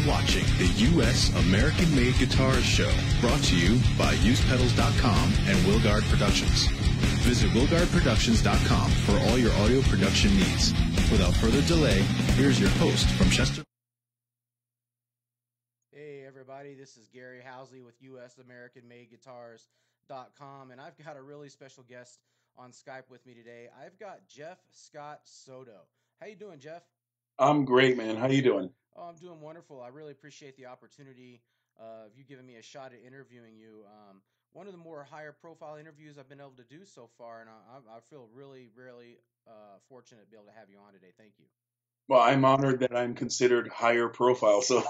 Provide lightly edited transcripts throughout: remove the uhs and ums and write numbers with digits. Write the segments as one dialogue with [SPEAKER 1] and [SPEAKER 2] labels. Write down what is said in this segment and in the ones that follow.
[SPEAKER 1] watching the U.S. American-Made Guitars Show, brought to you by UsePedals.com and Wilgard Productions. Visit WilgardProductions.com for all your audio production needs. Without further delay, here's your host from Chester.
[SPEAKER 2] Hey everybody, this is Gary Housley with USAmericanMadeGuitars.com, and I've got a really special guest on Skype with me today. I've got Jeff Scott Soto. How you doing, Jeff?
[SPEAKER 3] I'm great, man. How you doing?
[SPEAKER 2] Oh, I'm doing wonderful. I really appreciate the opportunity of you giving me a shot at interviewing you. One of the more higher profile interviews I've been able to do so far, and I feel really fortunate to be able to have you on today. Thank you.
[SPEAKER 3] Well, I'm honored that I'm considered higher profile. So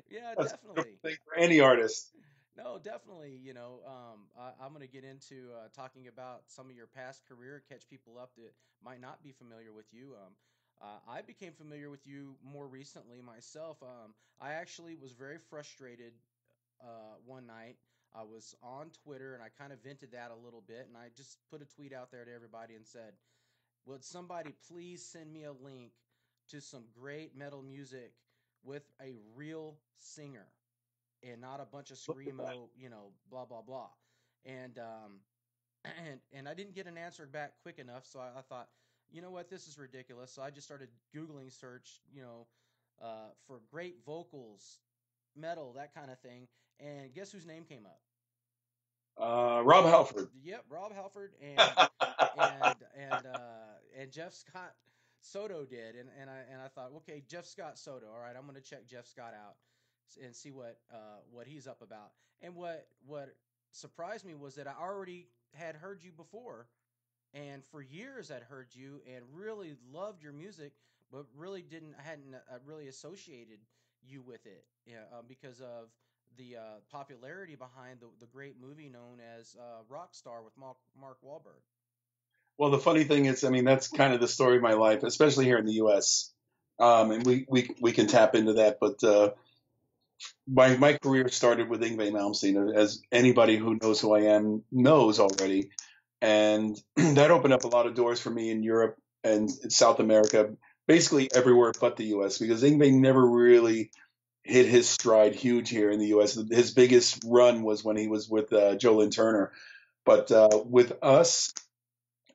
[SPEAKER 2] Yeah, definitely.
[SPEAKER 3] For any artist.
[SPEAKER 2] No, definitely. I'm going to get into talking about some of your past career, catch people up that might not be familiar with you. I became familiar with you more recently myself. I actually was very frustrated one night. I was on Twitter and I kind of vented that a little bit, and I just put a tweet out there to everybody and said, would somebody please send me a link to some great metal music with a real singer and not a bunch of screamo, blah, blah, blah. And I didn't get an answer back quick enough, so I thought, you know what, this is ridiculous. So I just started Googling search, for great vocals, metal, that kind of thing. And guess whose name came up?
[SPEAKER 3] Rob Halford.
[SPEAKER 2] Yep, Rob Halford and Jeff Scott Soto did, and I thought, okay, Jeff Scott Soto. All right, I'm going to check Jeff Scott out and see what he's up about. And what surprised me was that I already had heard you before. And for years I'd heard you and really loved your music, but really hadn't really associated you with it, because of the popularity behind the great movie known as Rockstar with Mark Wahlberg.
[SPEAKER 3] Well, the funny thing is, I mean, that's kind of the story of my life, especially here in the U.S. And we can tap into that, but my career started with Yngwie Malmsteen, as anybody who knows who I am knows already. And that opened up a lot of doors for me in Europe and in South America, basically everywhere but the U.S., because Yngwie never really hit his stride huge here in the U.S. His biggest run was when he was with Joe Lynn Turner. But with us,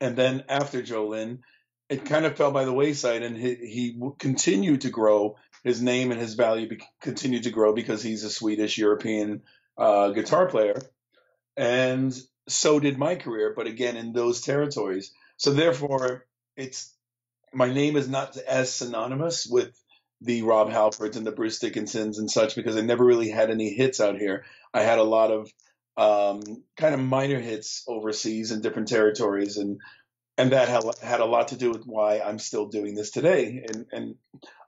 [SPEAKER 3] and then after Joe Lynn, it kind of fell by the wayside, and he continued to grow. His name and his value continued to grow because he's a Swedish European guitar player. And so did my career, but again, in those territories. So therefore, my name is not as synonymous with the Rob Halfords and the Bruce Dickinsons and such, because I never really had any hits out here. I had a lot of kind of minor hits overseas in different territories, and that had a lot to do with why I'm still doing this today. And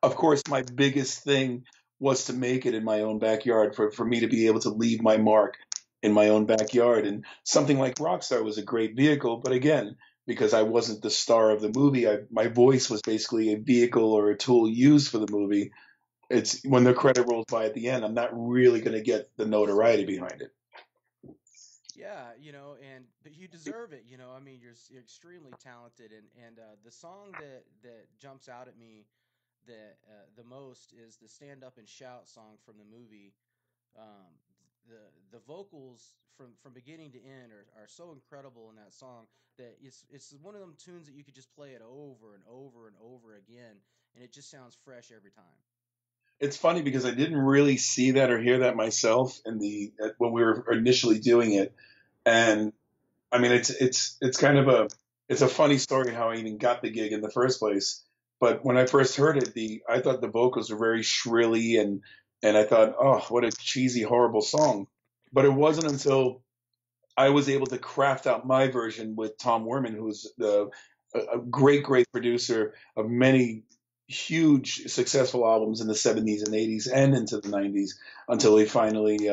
[SPEAKER 3] of course, my biggest thing was to make it in my own backyard, for me to be able to leave my mark in my own backyard. And something like Rockstar was a great vehicle, but again, because I wasn't the star of the movie, my voice was basically a vehicle or a tool used for the movie. It's when the credit rolls by at the end, I'm not really going to get the notoriety behind it.
[SPEAKER 2] Yeah, but you deserve it. I mean, you're extremely talented, and the song that jumps out at me that the most is the "Stand Up and Shout" song from the movie. The vocals from beginning to end are so incredible in that song that it's one of them tunes that you could just play it over and over and over again, and it just sounds fresh every time.
[SPEAKER 3] It's funny because I didn't really see that or hear that myself when we were initially doing it, and I mean it's kind of a funny story how I even got the gig in the first place. But when I first heard it, I thought the vocals were very shrilly, and I thought, oh, what a cheesy, horrible song. But it wasn't until I was able to craft out my version with Tom Werman, who's a great producer of many huge successful albums in the 70s and 80s and into the 90s until he finally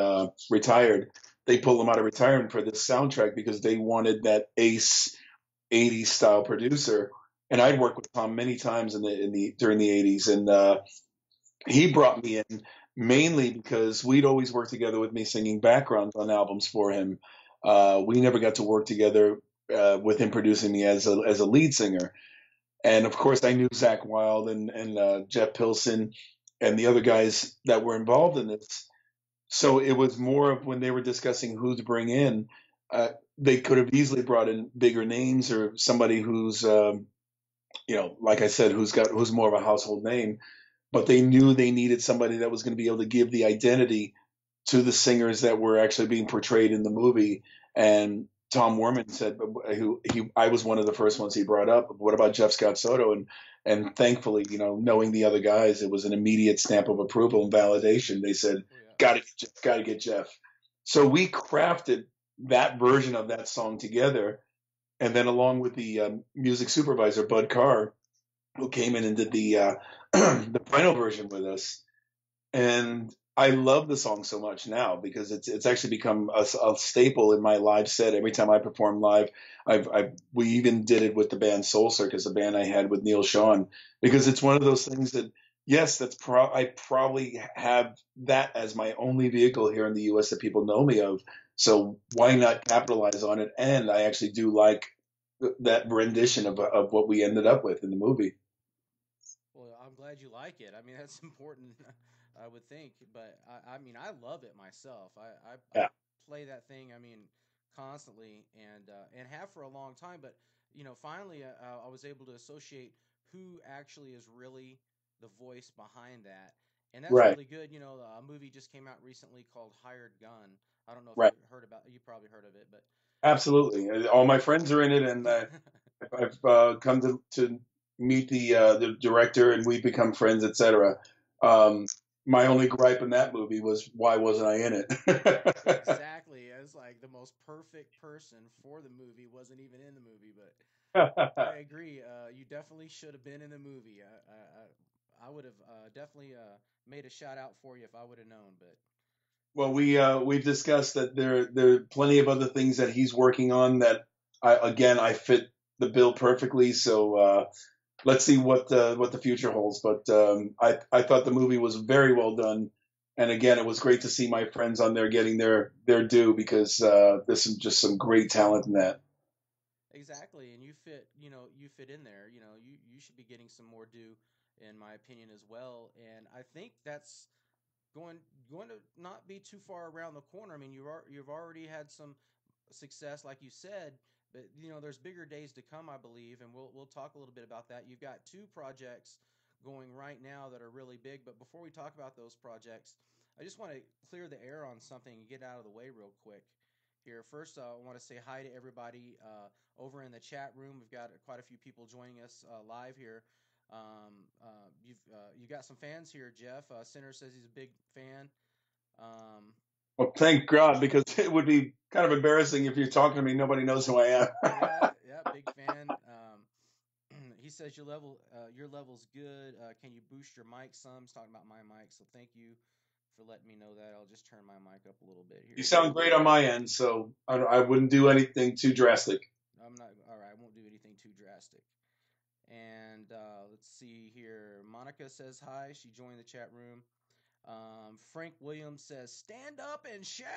[SPEAKER 3] retired. They pulled him out of retirement for this soundtrack because they wanted that ace 80s style producer. And I'd worked with Tom many times during the 80s, and he brought me in mainly because we'd always worked together with me singing backgrounds on albums for him. We never got to work together with him producing me as a lead singer. And of course, I knew Zakk Wylde and Jeff Pilson and the other guys that were involved in this. So it was more of when they were discussing who to bring in. Uh, they could have easily brought in bigger names or somebody who's, like I said, who's more of a household name. But they knew they needed somebody that was going to be able to give the identity to the singers that were actually being portrayed in the movie. And Tom Werman said, I was one of the first ones he brought up. What about Jeff Scott Soto? And thankfully, knowing the other guys, it was an immediate stamp of approval and validation. They said,
[SPEAKER 2] Oh, yeah.
[SPEAKER 3] got to get Jeff. So we crafted that version of that song together, and then along with the music supervisor Bud Carr, who came in and did the the final version with us. And I love the song so much now because it's actually become a staple in my live set. Every time I perform live, we even did it with the band Soul Circus, a band I had with Neil Sean, because it's one of those things that yes, I probably have that as my only vehicle here in the U.S. that people know me of. So why not capitalize on it? And I actually do like that rendition of what we ended up with in the movie.
[SPEAKER 2] Well, I'm glad you like it. I mean, that's important, I would think. But I mean, I love it myself. I
[SPEAKER 3] Yeah.
[SPEAKER 2] play that thing. I mean, constantly and have for a long time. But finally, I was able to associate who actually is really the voice behind that, and that's
[SPEAKER 3] Right.
[SPEAKER 2] really good. A movie just came out recently called Hired Gun. I don't know if you
[SPEAKER 3] Right.
[SPEAKER 2] heard about. You probably heard of it, but
[SPEAKER 3] Absolutely. All my friends are in it, and I've come to meet the director, and we've become friends, etc. Um, my only gripe in that movie was why wasn't I in it?
[SPEAKER 2] exactly. It's like the most perfect person for the movie wasn't even in the movie, but I agree. You definitely should have been in the movie. I would have definitely made a shout out for you if I would have known. But
[SPEAKER 3] Well, we've discussed that there are plenty of other things that he's working on that I fit the bill perfectly. So let's see what the future holds. But I thought the movie was very well done, and again, it was great to see my friends on there getting their due because there's just some great talent in that.
[SPEAKER 2] exactly, and you fit in there. You should be getting some more due, in my opinion, as well. And I think that's going going to not be too far around the corner. I mean, you've already had some success, like you said, but there's bigger days to come, I believe, and we'll talk a little bit about that. You've got two projects going right now that are really big, but before we talk about those projects, I just want to clear the air on something and get out of the way real quick here. First, I want to say hi to everybody over in the chat room. We've got quite a few people joining us live here. You got some fans here, Jeff. Sinner says he's a big fan. Um,
[SPEAKER 3] Well, thank God, because it would be kind of embarrassing if you're talking to me, nobody knows who I am.
[SPEAKER 2] yeah, yeah, big fan. He says your level's good. Can you boost your mic some? He's talking about my mic, so thank you for letting me know that. I'll just turn my mic up a little bit
[SPEAKER 3] You
[SPEAKER 2] here.
[SPEAKER 3] sound great on my end, so I wouldn't do anything too drastic.
[SPEAKER 2] I'm not all right. I won't do anything too drastic. And let's see here. Monica says hi. She joined the chat room. Frank Williams says, "Stand up and shout."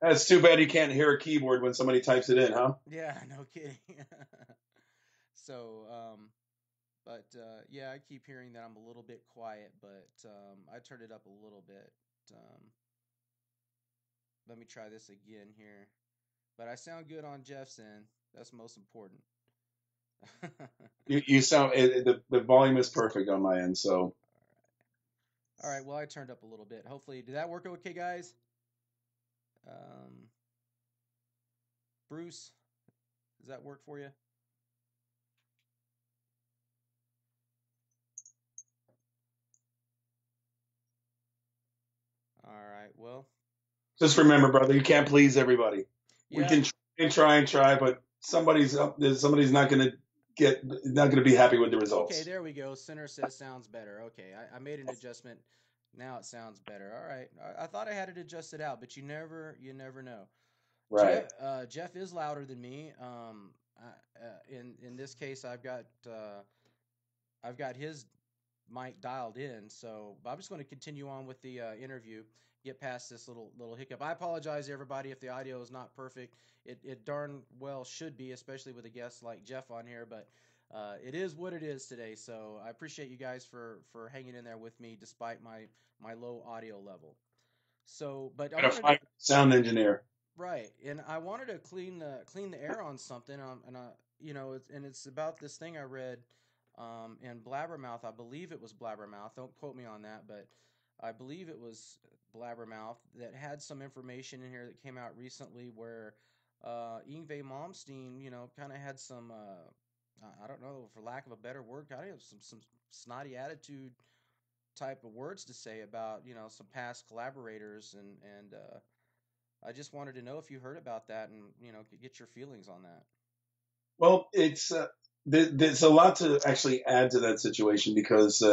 [SPEAKER 3] That's too bad you can't hear a keyboard when somebody types it in, huh?
[SPEAKER 2] Yeah, no kidding. so, but yeah, I keep hearing that I'm a little bit quiet, but I turned it up a little bit. Um, Let me try this again here. But I sound good on Jeff's end. That's most important.
[SPEAKER 3] You sound the volume is perfect on my end, so
[SPEAKER 2] All right. Well, I turned up a little bit. Hopefully, did that work okay, guys? Um, Bruce, does that work for you? All right. Well,
[SPEAKER 3] just remember, brother, you can't please everybody. We
[SPEAKER 2] yeah.
[SPEAKER 3] can try and try, but somebody's not gonna be happy with the
[SPEAKER 2] Okay,
[SPEAKER 3] results.
[SPEAKER 2] there we go. Center says sounds better. Okay, I made an adjustment. Now it sounds better. All right. I thought I had it adjusted out, but you never know.
[SPEAKER 3] Right.
[SPEAKER 2] Jeff is louder than me. In this case, I've got his mic dialed in. So I'm just going to continue on with the interview. Get past this little hiccup. I apologize, everybody, if the audio is not perfect. It darn well should be, especially with a guest like Jeff on here. But it is what it is today. So I appreciate you guys for hanging in there with me despite my low audio level. So, but I
[SPEAKER 3] And a
[SPEAKER 2] wanted to
[SPEAKER 3] fine sound engineer.
[SPEAKER 2] right, and I wanted to clean the air on something. And it's about this thing I read in Blabbermouth. I believe it was Blabbermouth. Don't quote me on that, but I believe it was Blabbermouth that had some information in here that came out recently where Yngwie Malmsteen, kind of had some I don't know, for lack of a better word, kind of some snotty attitude type of words to say about some past collaborators, and I just wanted to know if you heard about that and get your feelings on that.
[SPEAKER 3] Well, it's there's a lot to actually add to that situation because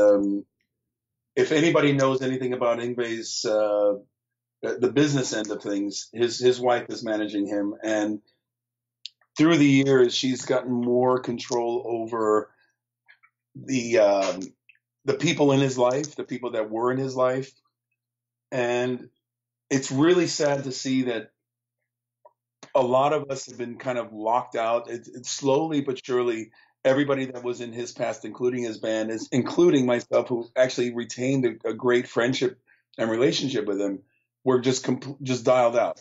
[SPEAKER 3] if anybody knows anything about Ingve's the business end of things, his wife is managing him, and through the years, she's gotten more control over the people in his life, the people that were in his life, and it's really sad to see that a lot of us have been kind of locked out. It's slowly but surely, everybody that was in his past, including his band, is including myself, who actually retained a great friendship and relationship with him, were just dialed out,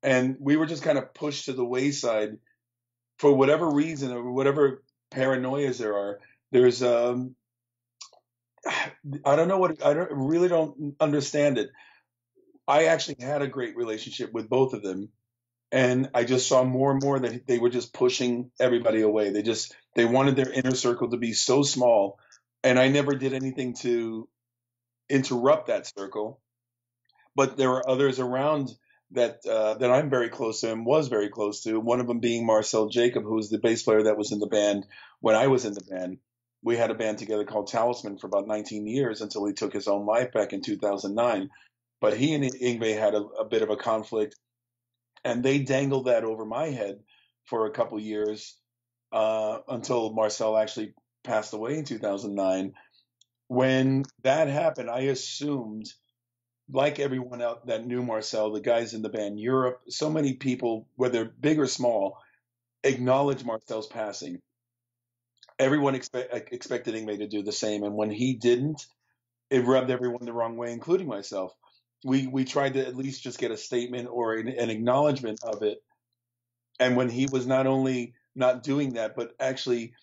[SPEAKER 3] and we were just kind of pushed to the wayside for whatever reason or whatever paranoias there are. There's I don't know what I really don't understand it. I actually had a great relationship with both of them, and I just saw more and more that they were just pushing everybody away. They wanted their inner circle to be so small, and I never did anything to interrupt that circle. But there were others around that I'm very close to and was very close to. One of them being Marcel Jacob, who was the bass player that was in the band when I was in the band. We had a band together called Talisman for about 19 years until he took his own life back in 2009. But he and Yngwie had a bit of a conflict, and they dangled that over my head for a couple years until Marcel actually passed away in 2009. When that happened, I assumed, like everyone else that knew Marcel, the guys in the band, Europe, so many people, whether big or small, acknowledged Marcel's passing. Everyone expected Yngwie to do the same, and when he didn't, it rubbed everyone the wrong way, including myself. We tried to at least just get a statement or an acknowledgement of it, and when he was not only not doing that, but actually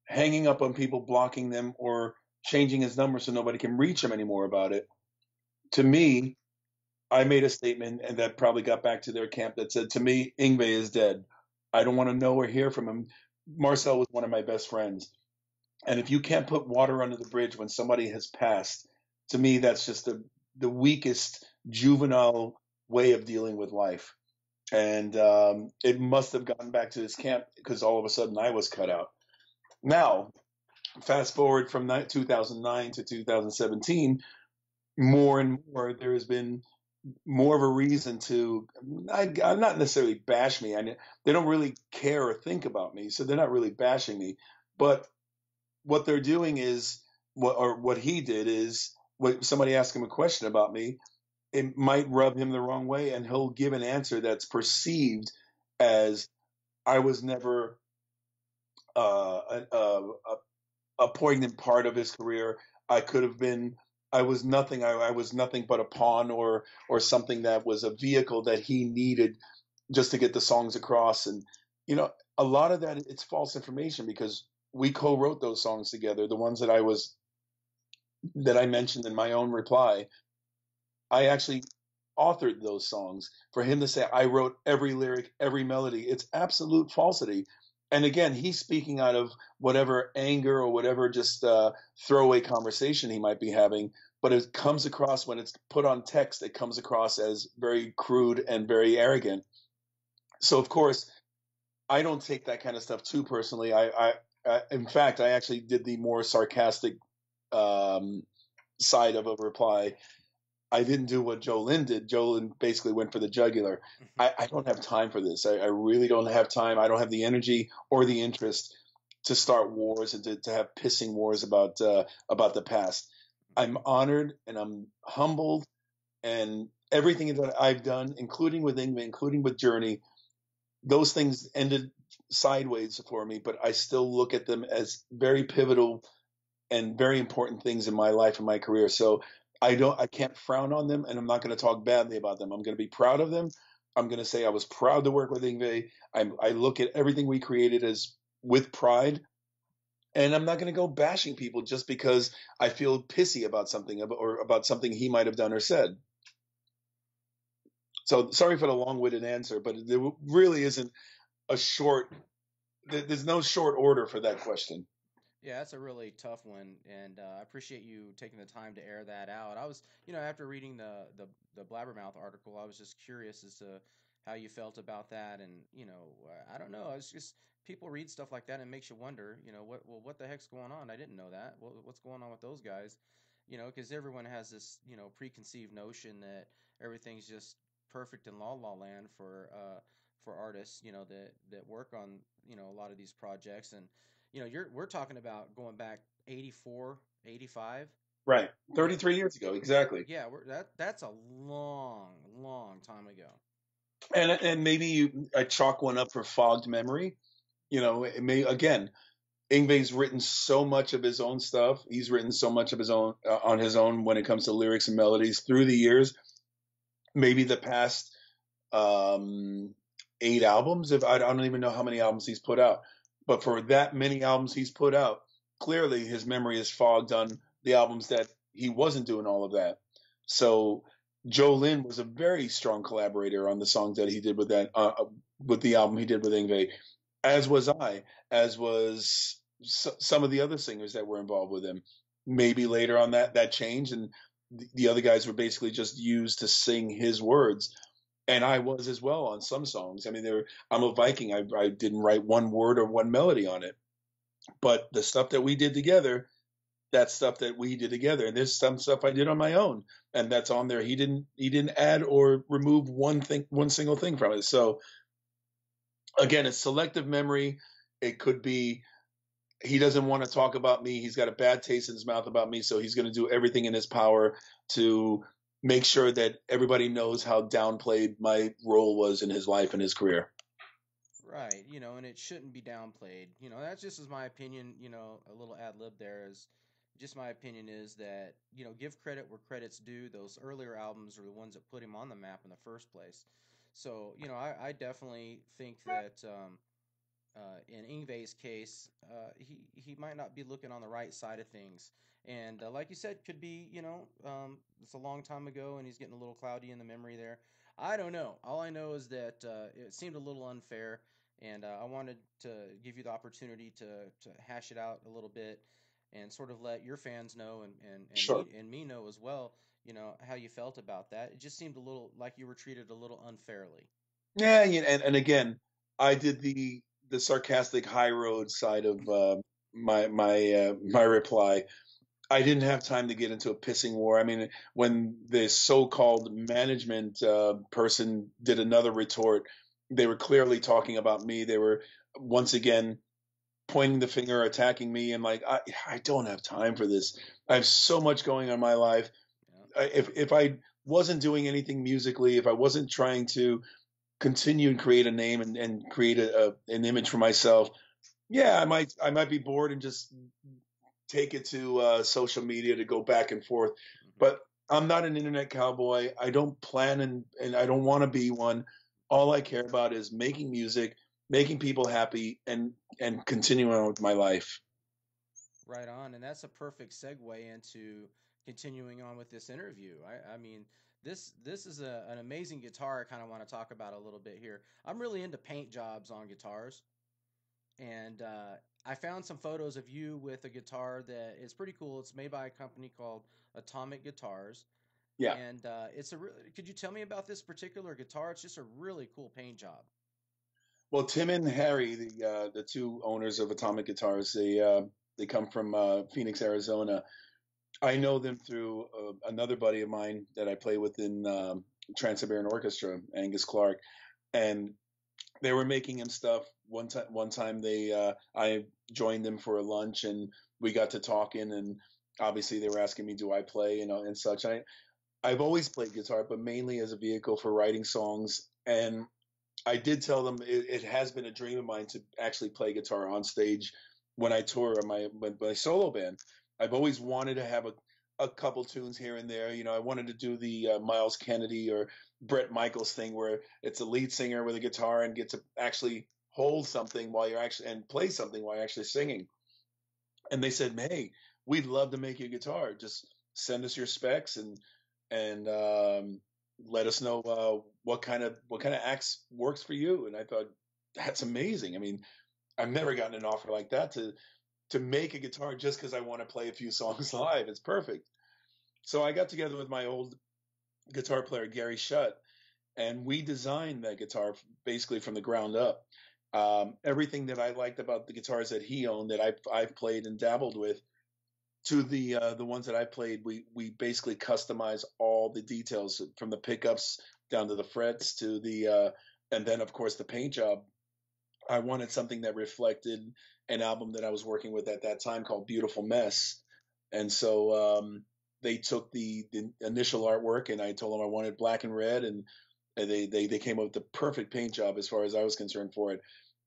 [SPEAKER 3] hanging up on people, blocking them, or changing his number so nobody can reach him anymore about it, to me, I made a statement, and that probably got back to their camp, that said, to me, Yngwie is dead. I don't want to know or hear from him. Marcel was one of my best friends. And if you can't put water under the bridge when somebody has passed, to me, that's just the weakest juvenile way of dealing with life. And it must have gotten back to his camp because all of a sudden I was cut out. Now, fast forward from 2009 to 2017, more and more, there has been more of a reason to, I'm not necessarily bash me. They don't really care or think about me, so they're not really bashing me. But what they're doing is, what he did is, when somebody asks him a question about me, it might rub him the wrong way, and he'll give an answer that's perceived as, I was never a poignant part of his career. I could have been. I was nothing. I was nothing but a pawn or something that was a vehicle that he needed just to get the songs across. And a lot of that, it's false information, because we co-wrote those songs together. The ones that I mentioned in my own reply, I actually authored those songs. For him to say I wrote every lyric, every melody, it's absolute falsity. And again, he's speaking out of whatever anger or whatever just throwaway conversation he might be having. But it comes across, when it's put on text, it comes across as very crude and very arrogant. So, of course, I don't take that kind of stuff too personally. In fact, I actually did the more sarcastic side of a reply. I didn't do what Joe Lynn did. Joe Lynn basically went for the jugular. I don't have time for this. I really don't have time. I don't have the energy or the interest to start wars and to have pissing wars about the past. I'm honored and I'm humbled, and everything that I've done, including with Yngwie, including with Journey, those things ended sideways for me, but I still look at them as very pivotal and very important things in my life and my career. So I can't frown on them, and I'm not going to talk badly about them. I'm going to be proud of them. I'm going to say I was proud to work with Yngwie. I look at everything we created as with pride, and I'm not going to go bashing people just because I feel pissy about something or about something he might have done or said. So sorry for the long-winded answer, but there really isn't a short. There's no short order for that question.
[SPEAKER 2] Yeah, that's a really tough one, and I appreciate you taking the time to air that out. I was, after reading the Blabbermouth article, I was just curious as to how you felt about that, and I don't know. It's just people read stuff like that and it makes you wonder, what the heck's going on? I didn't know that. What's going on with those guys? Because everyone has this, preconceived notion that everything's just perfect in La La Land for artists, that work on a lot of these projects and we're talking about going back 84, 85.
[SPEAKER 3] Right.
[SPEAKER 2] Yeah,
[SPEAKER 3] 33 years ago, exactly.
[SPEAKER 2] yeah, that's a long, long time ago.
[SPEAKER 3] And maybe I chalk one up for fogged memory. It may again. Yngwie's written so much of his own stuff. He's written so much of his own on his own when it comes to lyrics and melodies through the years. Maybe the past 8 albums. If I don't even know how many albums he's put out, but for that many albums he's put out, clearly his memory is fogged on the albums that he wasn't doing all of that. So Joe Lynn was a very strong collaborator on the songs that he did with the album he did with Yngwie, as was I, as was some of the other singers that were involved with him. Maybe later on that changed, and the other guys were basically just used to sing his words. And I was as well on some songs. I mean, I'm a Viking. I didn't write one word or one melody on it, but the stuff that we did together, that's stuff that we did together. And there's some stuff I did on my own, and that's on there. He didn't add or remove one single thing from it. So again, it's selective memory. It could be he doesn't want to talk about me. He's got a bad taste in his mouth about me, so he's going to do everything in his power to make sure that everybody knows how downplayed my role was in his life and his career.
[SPEAKER 2] Right, and it shouldn't be downplayed. That's just as my opinion. A little ad lib there is just my opinion is that give credit where credit's due. Those earlier albums are the ones that put him on the map in the first place. So I definitely think that in Yngwie's case, he might not be looking on the right side of things. And like you said, could be, it's a long time ago and he's getting a little cloudy in the memory there. I don't know. All I know is that it seemed a little unfair, and I wanted to give you the opportunity to hash it out a little bit and sort of let your fans know
[SPEAKER 3] Sure.
[SPEAKER 2] me know as well, how you felt about that. It just seemed a little like you were treated a little unfairly.
[SPEAKER 3] Yeah, and again, I did the sarcastic high road side of my reply. I didn't have time to get into a pissing war. I mean, when the so-called management person did another retort, they were clearly talking about me. They were once again pointing the finger, attacking me, and like I don't have time for this. I have so much going on in my life.
[SPEAKER 2] Yeah.
[SPEAKER 3] If I wasn't doing anything musically, if I wasn't trying to continue and create a name and create an image for myself, yeah, I might be bored and just take it to social media to go back and forth.
[SPEAKER 2] Mm-hmm.
[SPEAKER 3] But I'm not an internet cowboy. I don't plan and I don't want to be one. All I care about is making music, making people happy, and continuing on with my life.
[SPEAKER 2] Right on, and that's a perfect segue into continuing on with this interview. I mean, this is an amazing guitar. I kind of want to talk about a little bit here. I'm really into paint jobs on guitars, and I found some photos of you with a guitar that is pretty cool. It's made by a company called Atomic Guitars,
[SPEAKER 3] Yeah.
[SPEAKER 2] and could you tell me about this particular guitar? It's just a really cool paint job.
[SPEAKER 3] Well, Tim and Harry, the two owners of Atomic Guitars, they come from Phoenix, Arizona. I know them through another buddy of mine that I play with in Trans-Siberian Orchestra, Angus Clark, and they were making him stuff. One time I joined them for a lunch, and we got to talking, and obviously they were asking me, do I play, and such. I've always played guitar, but mainly as a vehicle for writing songs. And I did tell them it has been a dream of mine to actually play guitar on stage when I tour my solo band. I've always wanted to have a couple tunes here and there. You know, I wanted to do the Miles Kennedy or Bret Michaels thing where it's a lead singer with a guitar and get to actually hold something while you're actually and play something while you're actually singing. And they said, "Hey, we'd love to make you a guitar. Just send us your specs and let us know what kind of acts works for you." And I thought, that's amazing. I mean, I've never gotten an offer like that to make a guitar just because I want to play a few songs live. It's perfect. So I got together with my old guitar player Gary Shutt, and we designed that guitar basically from the ground up. Everything that I liked about the guitars that he owned that I've played and dabbled with to the ones that I played, we basically customized all the details from the pickups down to the frets to the and then of course the paint job. I wanted something that reflected an album that I was working with at that time called Beautiful Mess, and so they took the initial artwork and I told them I wanted black and red, and they came up with the perfect paint job as far as I was concerned for it.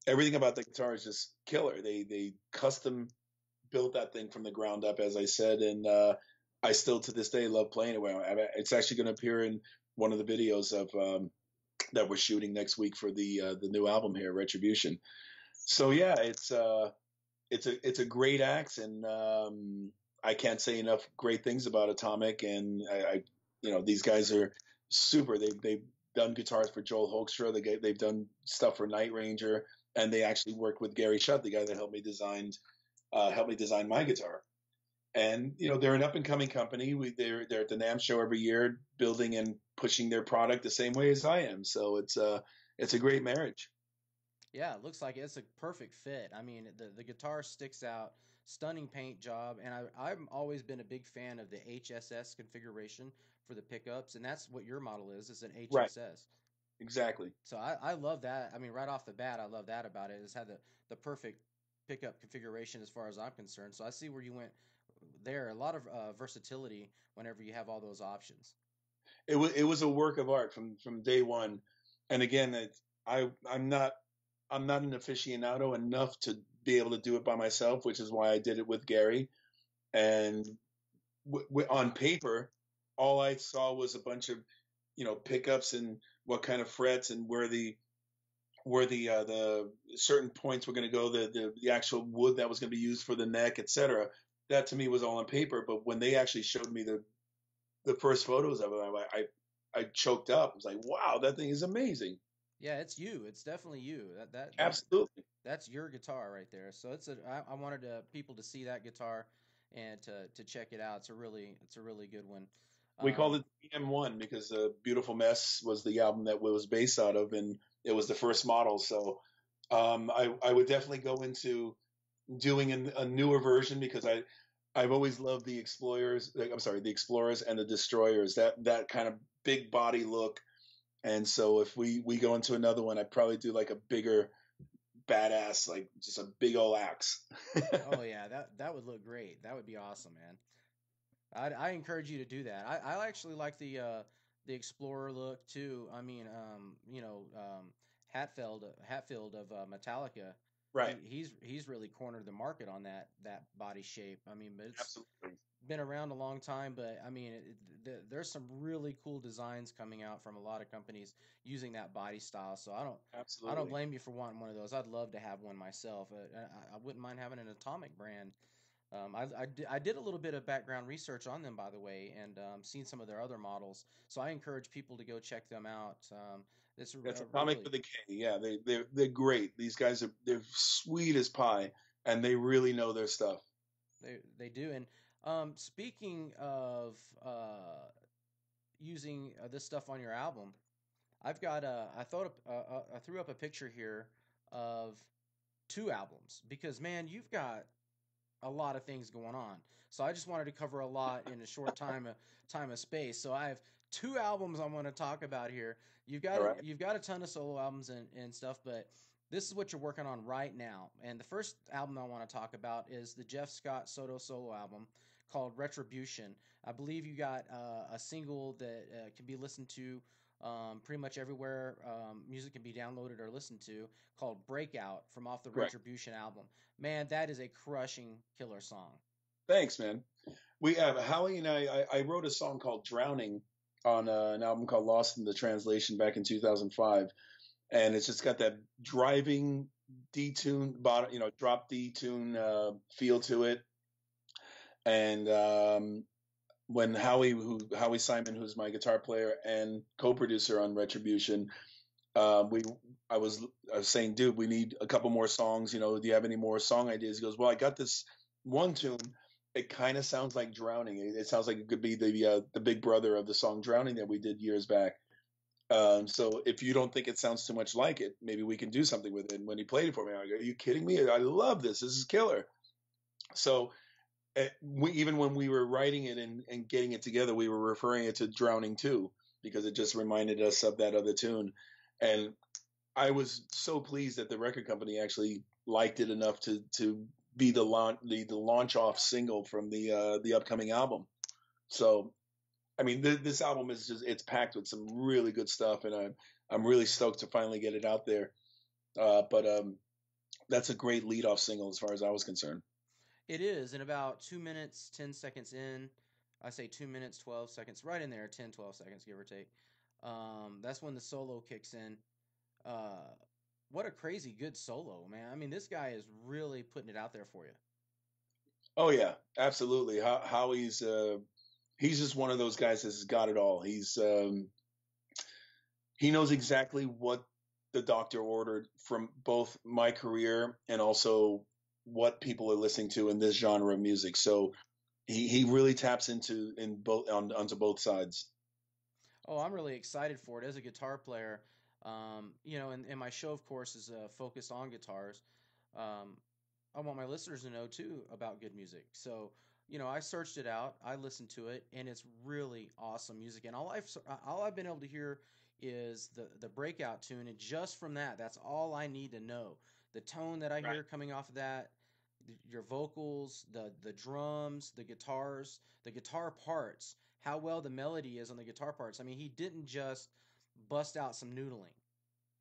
[SPEAKER 3] Everything about the guitar is just killer. They custom built that thing from the ground up, as I said, and I still to this day love playing it. Well, it's actually going to appear in one of the videos of that we're shooting next week for the new album here, Retribution. So yeah, it's a great axe, and I can't say enough great things about Atomic. And I you know, these guys are super. They've done guitars for Joel Hoekstra. They've done stuff for Night Ranger, and they actually worked with Gary Shutt, the guy that helped me design my guitar. And you know, they're an up and coming company. They're at the NAMM show every year, building and pushing their product the same way as I am. So it's a great marriage.
[SPEAKER 2] Yeah, it looks like it's a perfect fit. I mean, the guitar sticks out, stunning paint job, and I've always been a big fan of the HSS configuration for the pickups, and that's what your model is an
[SPEAKER 3] Right.
[SPEAKER 2] HSS.
[SPEAKER 3] Exactly.
[SPEAKER 2] So I love that. I mean, right off the bat, I love that about it. It's had the perfect pickup configuration as far as I'm concerned. So I see where you went there. A lot of versatility whenever you have all those options.
[SPEAKER 3] It was a work of art from day one. And again, I'm not an aficionado enough to be able to do it by myself, which is why I did it with Gary. And on paper, all I saw was a bunch of pickups and what kind of frets and where the certain points were going to go, the actual wood that was going to be used for the neck, etc. That to me was all on paper. But when they actually showed me the first photos of it, I choked up. I was like, wow, that thing is amazing.
[SPEAKER 2] Yeah, it's you. It's definitely you.
[SPEAKER 3] Absolutely.
[SPEAKER 2] That's your guitar right there. So I wanted people to see that guitar and to check it out. It's a really good one.
[SPEAKER 3] We called
[SPEAKER 2] Um,
[SPEAKER 3] it BM1 because Beautiful Mess was the album that it was based out of, and it was the first model. So I would definitely go into doing a newer version because I've always loved the Explorers. I'm sorry, the Explorers and the Destroyers. That kind of big body look. And so if we go into another one, I'd probably do like a bigger badass, like just a big old axe.
[SPEAKER 2] oh yeah, that would look great. That would be awesome, man. I encourage you to do that. I actually like the Explorer look too. I mean, Hatfield of Metallica,
[SPEAKER 3] Right.
[SPEAKER 2] he's really cornered the market on that body shape. I mean, but it's
[SPEAKER 3] Absolutely.
[SPEAKER 2] been around a long time, but I mean, there's some really cool designs coming out from a lot of companies using that body style. So I don't
[SPEAKER 3] Absolutely.
[SPEAKER 2] blame you for wanting one of those. I'd love to have one myself. I wouldn't mind having an Atomic brand. I did a little bit of background research on them, by the way, and seen some of their other models. So I encourage people to go check them out. It's
[SPEAKER 3] That's Atomic
[SPEAKER 2] really
[SPEAKER 3] with a K. Yeah, they're great. These guys they're sweet as pie, and they really know their stuff.
[SPEAKER 2] they do. And speaking of using this stuff on your album, I've got I threw up a picture here of two albums because man, you've got a lot of things going on. So I just wanted to cover a lot in a short time of space. So I have two albums I want to talk about here.
[SPEAKER 3] All right.
[SPEAKER 2] You've got a ton of solo albums and stuff, but this is what you're working on right now. And the first album I want to talk about is the Jeff Scott Soto solo album called Retribution. I believe you got a single that can be listened to pretty much everywhere music can be downloaded or listened to, called Breakout from off the
[SPEAKER 3] Correct.
[SPEAKER 2] Retribution album. Man, that is a crushing killer song.
[SPEAKER 3] Thanks, man. We have Howie and I wrote a song called Drowning on an album called Lost in the Translation back in 2005. And it's just got that driving D tune, bottom, drop D tune feel to it. And when Howie Simon, who's my guitar player and co-producer on Retribution, I was saying, dude, we need a couple more songs. Do you have any more song ideas? He goes, well, I got this one tune. It kind of sounds like Drowning. It sounds like it could be the big brother of the song Drowning that we did years back. So if you don't think it sounds too much like it, maybe we can do something with it. And when he played it for me, I go, are you kidding me? I love this. This is killer. So even when we were writing it and getting it together, we were referring it to Drowning too, because it just reminded us of that other tune. And I was so pleased that the record company actually liked it enough to be the launch off single from the upcoming album. So, I mean, this album is it's packed with some really good stuff, and I'm really stoked to finally get it out there. But that's a great lead off single as far as I was concerned.
[SPEAKER 2] It is. In about 2 minutes, 10 seconds in, I say 2 minutes, 12 seconds, right in there, 10, 12 seconds, give or take. That's when the solo kicks in. What a crazy good solo, man. I mean, this guy is really putting it out there for you.
[SPEAKER 3] Oh yeah, absolutely. Howie's he's just one of those guys that's got it all. He knows exactly what the doctor ordered from both my career and also what people are listening to in this genre of music. So he really taps onto both sides.
[SPEAKER 2] Oh, I'm really excited for it as a guitar player. And my show, of course, is focused on guitars. Um, I want my listeners to know too about good music. So, I searched it out, I listened to it, and it's really awesome music. And all I've been able to hear is the breakout tune, and just from that, that's all I need to know. The tone that I hear coming off of that, your vocals, the drums, the guitars, the guitar parts, how well the melody is on the guitar parts. I mean, he didn't just bust out some noodling.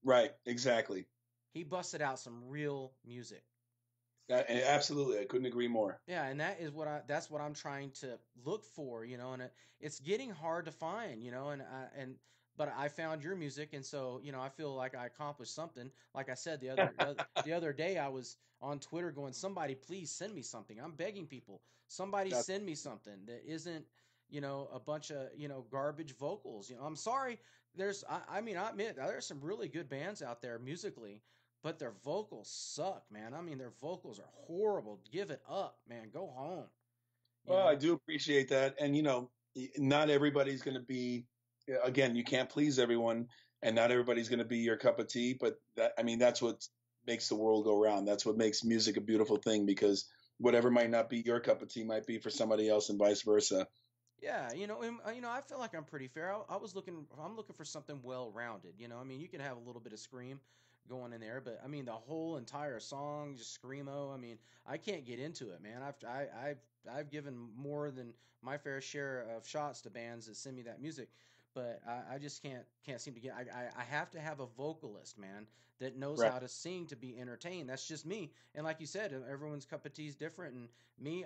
[SPEAKER 3] Right, exactly.
[SPEAKER 2] He busted out some real music.
[SPEAKER 3] Absolutely, I couldn't agree more.
[SPEAKER 2] Yeah, and that's what I'm trying to look for, and it's getting hard to find, but I found your music, and so I feel like I accomplished something. Like I said the other day, I was on Twitter going, somebody please send me something. I'm begging people, somebody send me something that isn't a bunch of garbage vocals. I'm sorry. I mean, I admit there's some really good bands out there musically, but their vocals suck, man. I mean, their vocals are horrible. Give it up, man. Go home.
[SPEAKER 3] Well, I do appreciate that. And, not everybody's going to be, again, you can't please everyone, and not everybody's going to be your cup of tea. But that's what makes the world go round. That's what makes music a beautiful thing, because whatever might not be your cup of tea might be for somebody else, and vice versa.
[SPEAKER 2] Yeah, I feel like I'm pretty fair. I'm looking for something well-rounded. I mean, you can have a little bit of scream going in there, but I mean, the whole entire song, just screamo. I mean, I can't get into it, man. I've given more than my fair share of shots to bands that send me that music, but I just can't seem to get. I have to have a vocalist, man, that knows how to sing to be entertained. That's just me. And like you said, everyone's cup of tea is different. And me,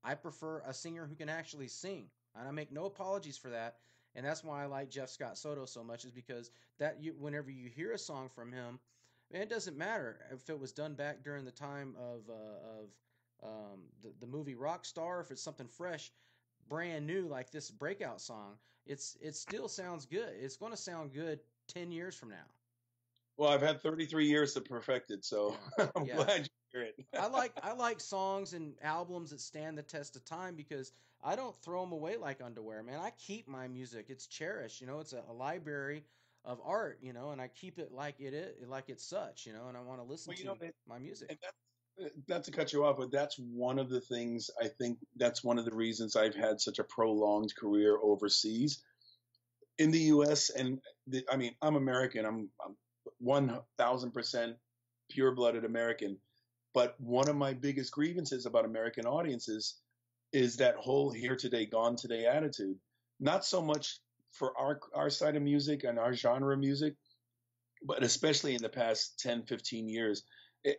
[SPEAKER 2] I prefer a singer who can actually sing, and I make no apologies for that. And that's why I like Jeff Scott Soto so much, is because whenever you hear a song from him, man, it doesn't matter if it was done back during the time of the movie Rockstar, if it's something fresh, brand new like this breakout song, it still sounds good. It's going to sound good 10 years from now.
[SPEAKER 3] Well, I've had 33 years to perfect it, so I'm glad you hear it.
[SPEAKER 2] I like songs and albums that stand the test of time, because I don't throw them away like underwear, man. I keep my music. It's cherished. It's a library of art, and I keep it like it's such, and I want to listen to my music.
[SPEAKER 3] And not to cut you off, but that's one of the things, I think that's one of the reasons I've had such a prolonged career overseas. In the U.S., and I'm American. I'm 1,000% pure-blooded American. But one of my biggest grievances about American audiences is that whole here today, gone today attitude. Not so much for our side of music and our genre of music, but especially in the past 10, 15 years,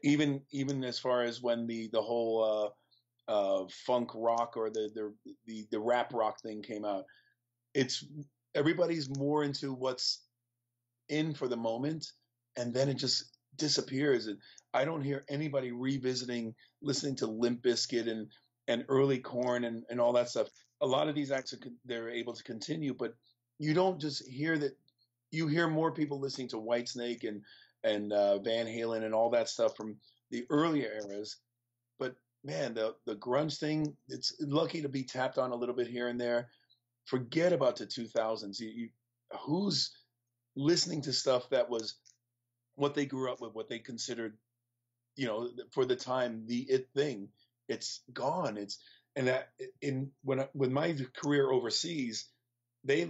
[SPEAKER 3] even as far as when the whole funk rock or the rap rock thing came out, it's everybody's more into what's in for the moment, and then it just disappears. And I don't hear anybody revisiting listening to Limp Bizkit and early Corn and all that stuff. A lot of these acts they're able to continue, but you don't just hear that. You hear more people listening to Whitesnake and Van Halen and all that stuff from the earlier eras. But man, the grunge thing, it's lucky to be tapped on a little bit here and there. Forget about the 2000s. Who's listening to stuff that was what they grew up with, what they considered, for the time, the it thing? It's gone. And that with my career overseas, they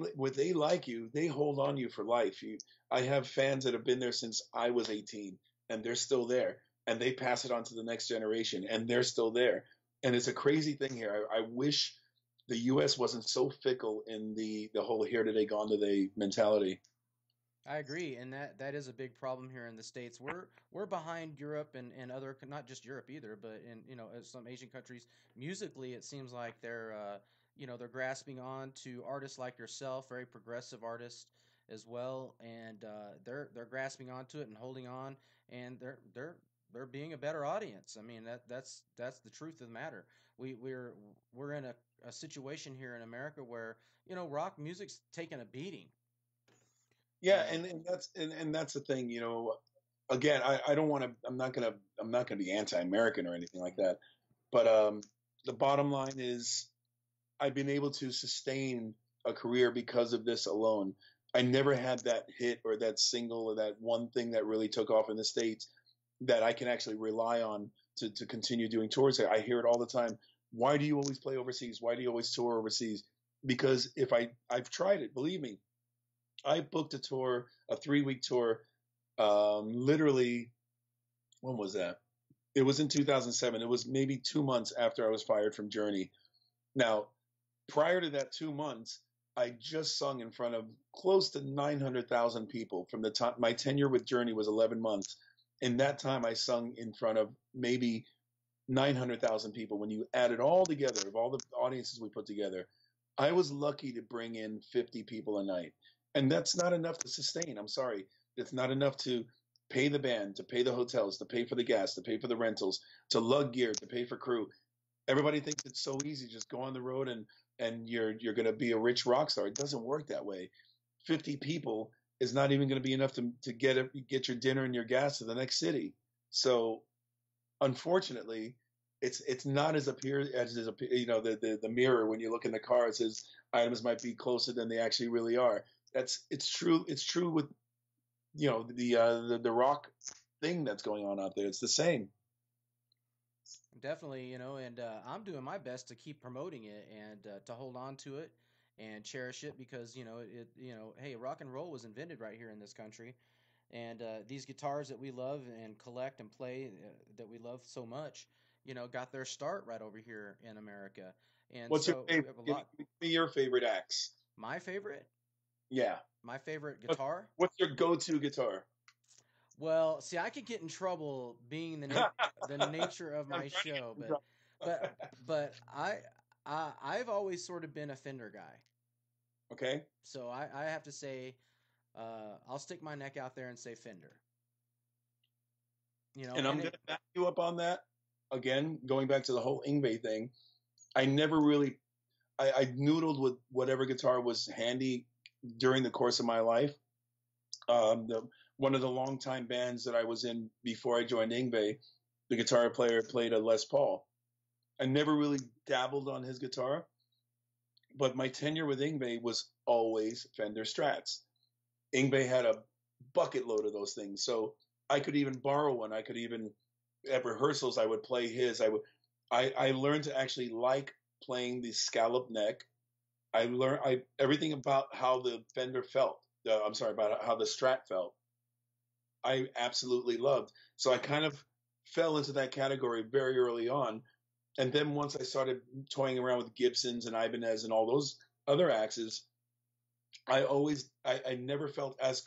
[SPEAKER 3] like you, they hold on to you for life. I have fans that have been there since I was 18, and they're still there, and they pass it on to the next generation, and they're still there. And it's a crazy thing here. I wish the U.S. wasn't so fickle in the whole here today, gone today mentality.
[SPEAKER 2] I agree, and that is a big problem here in the states. We're behind Europe and other, not just Europe either, but in some Asian countries. Musically, it seems like they're grasping on to artists like yourself, very progressive artists as well, and they're grasping onto it and holding on, and they're being a better audience. I mean that's the truth of the matter. We're in a situation here in America where rock music's taking a beating.
[SPEAKER 3] Yeah, and that's the thing. Again, I don't want to. I'm not gonna be anti-American or anything like that. But the bottom line is, I've been able to sustain a career because of this alone. I never had that hit or that single or that one thing that really took off in the States that I can actually rely on to continue doing tours. I hear it all the time. Why do you always play overseas? Why do you always tour overseas? Because I've tried it, believe me. I booked a tour, a 3-week tour, literally, when was that? It was in 2007. It was maybe 2 months after I was fired from Journey. Now, prior to that 2 months, I just sung in front of close to 900,000 people. From the time my tenure with Journey was 11 months. In that time, I sung in front of maybe 900,000 people. When you add it all together, of all the audiences we put together, I was lucky to bring in 50 people a night. And that's not enough to sustain. I'm sorry. It's not enough to pay the band, to pay the hotels, to pay for the gas, to pay for the rentals, to lug gear, to pay for crew. Everybody thinks it's so easy. Just go on the road and you're going to be a rich rock star. It doesn't work that way. 50 people is not even going to be enough to get your dinner and your gas to the next city. So unfortunately, it's not as the mirror when you look in the car. It says items might be closer than they actually really are. It's true. It's true with the rock thing that's going on out there. It's the same.
[SPEAKER 2] Definitely, and I'm doing my best to keep promoting it and to hold on to it and cherish it because hey, rock and roll was invented right here in this country, and these guitars that we love and collect and play that we love so much, got their start right over here in America, and
[SPEAKER 3] What's your
[SPEAKER 2] so we
[SPEAKER 3] favorite?
[SPEAKER 2] have a
[SPEAKER 3] Give
[SPEAKER 2] lot.
[SPEAKER 3] me your favorite acts.
[SPEAKER 2] My favorite,
[SPEAKER 3] Yeah.
[SPEAKER 2] my favorite
[SPEAKER 3] What,
[SPEAKER 2] guitar.
[SPEAKER 3] what's your go-to guitar?
[SPEAKER 2] Well, see, I could get in trouble being the nature of
[SPEAKER 3] I'm
[SPEAKER 2] my
[SPEAKER 3] trying to get
[SPEAKER 2] show,
[SPEAKER 3] you in
[SPEAKER 2] but but
[SPEAKER 3] trouble.
[SPEAKER 2] but I've always sort of been a Fender guy.
[SPEAKER 3] Okay.
[SPEAKER 2] So I have to say, I'll stick my neck out there and say Fender.
[SPEAKER 3] And I'm
[SPEAKER 2] And
[SPEAKER 3] going
[SPEAKER 2] it
[SPEAKER 3] to back you up on that. Again, going back to the whole Ingve thing, I never really, I noodled with whatever guitar was handy during the course of my life. One of the longtime bands that I was in before I joined Ingve, the guitar player played a Les Paul. I never really dabbled on his guitar, but my tenure with Ingve was always Fender Strats. Ingve had a bucket load of those things, so I could even borrow one. I could even at rehearsals I would play his. I learned to actually like playing the scallop neck. I learned everything about how the Fender felt. I'm sorry, about how the Strat felt. I absolutely loved. So I kind of fell into that category very early on. And then once I started toying around with Gibsons and Ibanez and all those other axes, I never felt as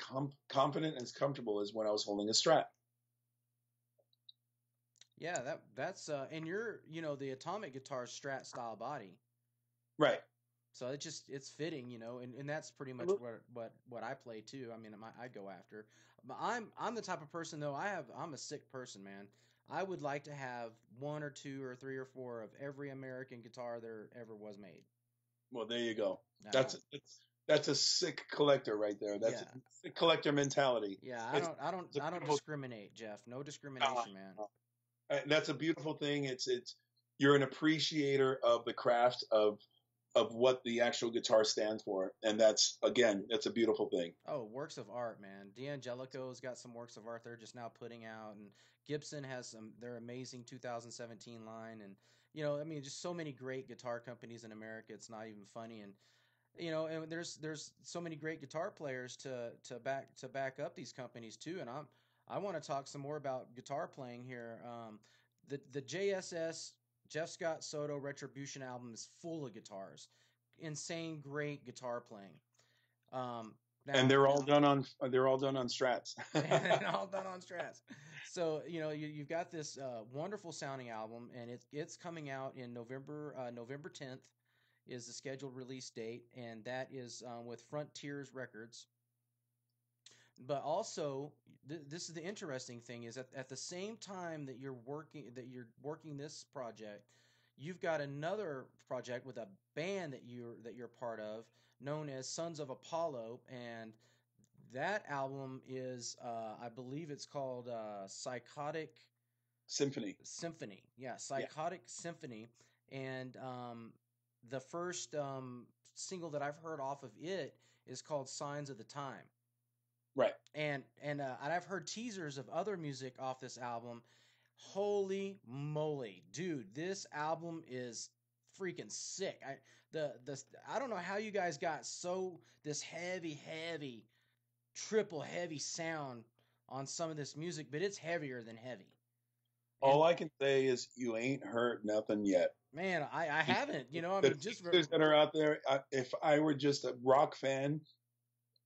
[SPEAKER 3] confident and as comfortable as when I was holding a Strat.
[SPEAKER 2] Yeah, that's and you're the atomic guitar Strat style body.
[SPEAKER 3] Right.
[SPEAKER 2] So it's fitting, and that's pretty much what I play too. I mean, I go after. But I'm the type of person though. I'm a sick person, man. I would like to have one or two or three or four of every American guitar there ever was made.
[SPEAKER 3] Well, there you go.
[SPEAKER 2] Uh,
[SPEAKER 3] That's a sick collector right there. That's
[SPEAKER 2] yeah,
[SPEAKER 3] a sick collector mentality.
[SPEAKER 2] yeah.
[SPEAKER 3] It's, it's a
[SPEAKER 2] I don't
[SPEAKER 3] beautiful.
[SPEAKER 2] discriminate, Jeff. No
[SPEAKER 3] Uh,
[SPEAKER 2] discrimination, man.
[SPEAKER 3] that's a beautiful thing. It's you're an appreciator of the craft of what the actual guitar stands for, and that's a beautiful thing.
[SPEAKER 2] Oh, works of art, man. D'Angelico's got some works of art they're just now putting out, and Gibson has their amazing 2017 line, and I mean, just so many great guitar companies in America. It's not even funny, and and there's so many great guitar players to back up these companies too, and I want to talk some more about guitar playing here. The JSS Jeff Scott Soto Retribution album is full of guitars, insane great guitar playing. Um,
[SPEAKER 3] And
[SPEAKER 2] now
[SPEAKER 3] they're all done on Strats.
[SPEAKER 2] and all done on Strats. So you've got this wonderful sounding album, and it's coming out in November 10th is the scheduled release date, and that is with Frontiers Records. But also, this is the interesting thing: is at the same time that you're working this project, you've got another project with a band that you're part of, known as Sons of Apollo, and that album is, I believe it's called Psychotic
[SPEAKER 3] Symphony.
[SPEAKER 2] Symphony. Yeah,
[SPEAKER 3] Yeah.
[SPEAKER 2] Psychotic Symphony. And the first single that I've heard off of it is called Signs of the Time.
[SPEAKER 3] Right.
[SPEAKER 2] And I've heard teasers of other music off this album. Holy moly, dude! This album is freaking sick. I don't know how you guys got this heavy triple heavy sound on some of this music, but it's heavier than heavy. And
[SPEAKER 3] All I can say is you ain't heard nothing yet.
[SPEAKER 2] man, I haven't. I
[SPEAKER 3] The
[SPEAKER 2] mean, just
[SPEAKER 3] teachers that are out there, if I were just a rock fan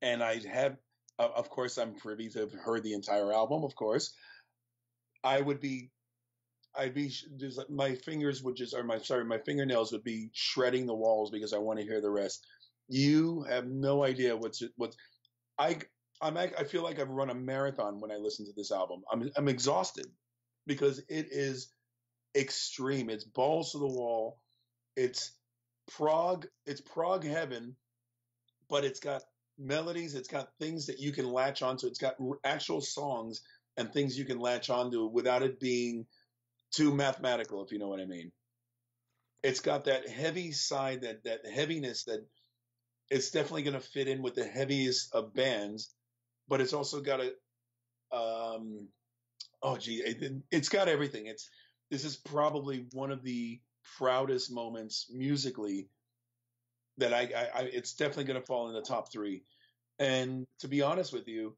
[SPEAKER 3] and I had, of course, I'm privy to have heard the entire album, of course, I would be, I'd be just my fingers would just, or my fingernails would be shredding the walls because I want to hear the rest. You have no idea what's I I feel like I've run a marathon when I listen to this album. I'm exhausted because it is extreme. It's balls to the wall. It's It's prog heaven, but it's got melodies. It's got things that you can latch onto. It's got actual songs and things you can latch onto without it being too mathematical, if you know what I mean. It's got that heavy side, that heaviness that it's definitely going to fit in with the heaviest of bands, but it's also got it's got everything. This is probably one of the proudest moments musically that it's definitely going to fall in the top three. And to be honest with you,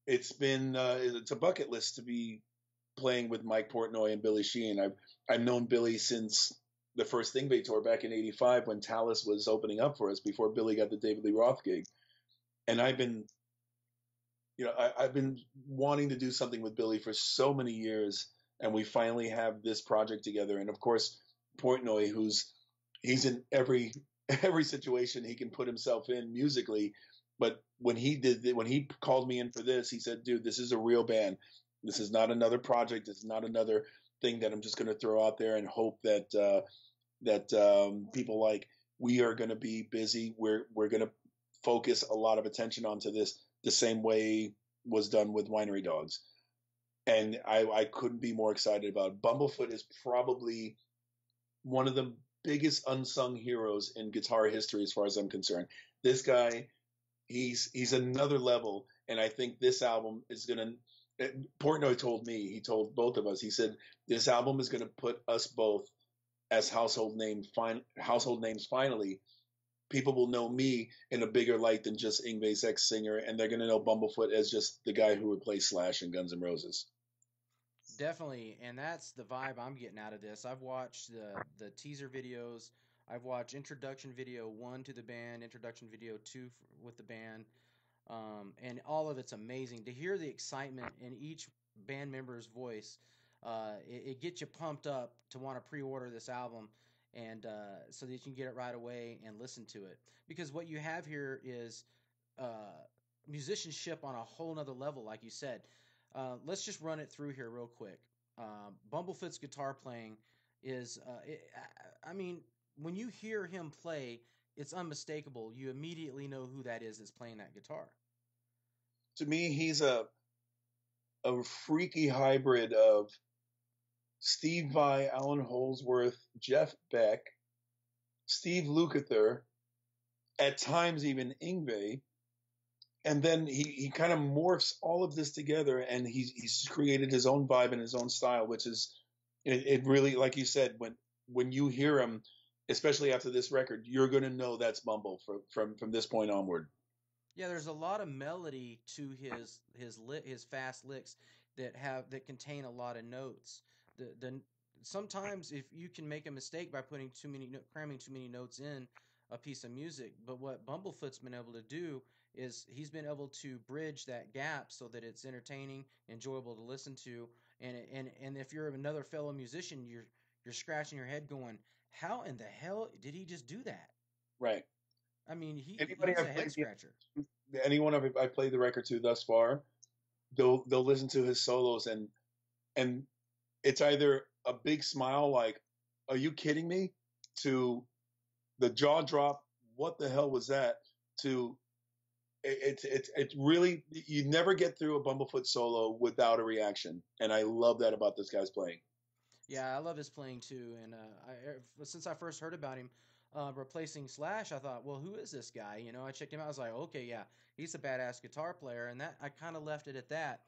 [SPEAKER 3] it's a bucket list to be playing with Mike Portnoy and Billy Sheehan. I've known Billy since the first Thingvay tour back in '85 when Talus was opening up for us before Billy got the David Lee Roth gig. And I've been wanting to do something with Billy for so many years, and we finally have this project together. And of course, Portnoy, he's in every situation he can put himself in musically. But when he called me in for this, he said, "Dude, this is a real band. This is not another project. It's not another thing that I'm just going to throw out there and hope that people like. We are going to be busy. We're going to focus a lot of attention onto this the same way was done with Winery Dogs." And I couldn't be more excited about it. Bumblefoot is probably one of the biggest unsung heroes in guitar history as far as I'm concerned. This guy, he's another level, and I think this album is going to Portnoy told me, he told both of us, he said, this album is going to put us both as household names finally. People will know me in a bigger light than just Yngwie's ex-singer, and they're going to know Bumblefoot as just the guy who replaced Slash in Guns N' Roses.
[SPEAKER 2] Definitely, and that's the vibe I'm getting out of this. I've watched the teaser videos I've watched introduction video 1 to the band, introduction video 2 with the band, and all of it's amazing. To hear the excitement in each band member's voice, it gets you pumped up to want to pre-order this album, and so that you can get it right away and listen to it. Because what you have here is uh, musicianship on a whole nother level, like you said. Let's just run it through here real quick. Bumblefoot's guitar playing is, I mean, when you hear him play, it's unmistakable. You immediately know who that is that's playing that guitar.
[SPEAKER 3] To me, he's a freaky hybrid of Steve Vai, Alan Holdsworth, Jeff Beck, Steve Lukather, at times even Yngwie, and then he kind of morphs all of this together, and he's created his own vibe and his own style, which is it really, like you said, when you hear him, especially after this record, you're going to know that's Bumble from this point onward.
[SPEAKER 2] Yeah, there's a lot of melody to his fast licks that contain a lot of notes. The Sometimes if you can make a mistake by putting cramming too many notes in a piece of music, but what Bumblefoot's been able to do is he's been able to bridge that gap so that it's entertaining, enjoyable to listen to, and if you're another fellow musician, you're scratching your head going, how in the hell did he just do that?
[SPEAKER 3] Right.
[SPEAKER 2] I mean, he's
[SPEAKER 3] Anybody
[SPEAKER 2] a
[SPEAKER 3] I've
[SPEAKER 2] head
[SPEAKER 3] played
[SPEAKER 2] scratcher.
[SPEAKER 3] anyone I've played the record to thus far, they'll listen to his solos, and it's either a big smile like, "Are you kidding me?" to the jaw drop, "What the hell was that?" to it's really, you never get through a Bumblefoot solo without a reaction, and I love that about this guy's playing.
[SPEAKER 2] Yeah, I love his playing too. And since I first heard about him replacing Slash, I thought, well, who is this guy? You know, I checked him out. I was like, okay, yeah, he's a badass guitar player, and that I kind of left it at that.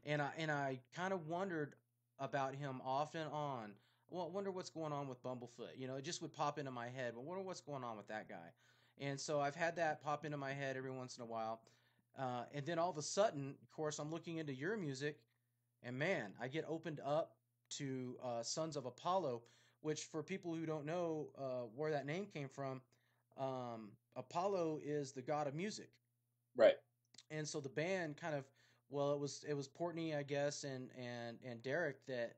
[SPEAKER 2] And I kind of wondered about him off and on. Well, wonder what's going on with Bumblefoot. You know, it just would pop into my head. Well, wonder what's going on with that guy. And so I've had that pop into my head every once in a while. And then all of a sudden, of course, I'm looking into your music, and man, I get opened up to Sons of Apollo, which for people who don't know where that name came from, Apollo is the god of music.
[SPEAKER 3] Right.
[SPEAKER 2] And so the band kind of, well, it was Portney, I guess, and Derek that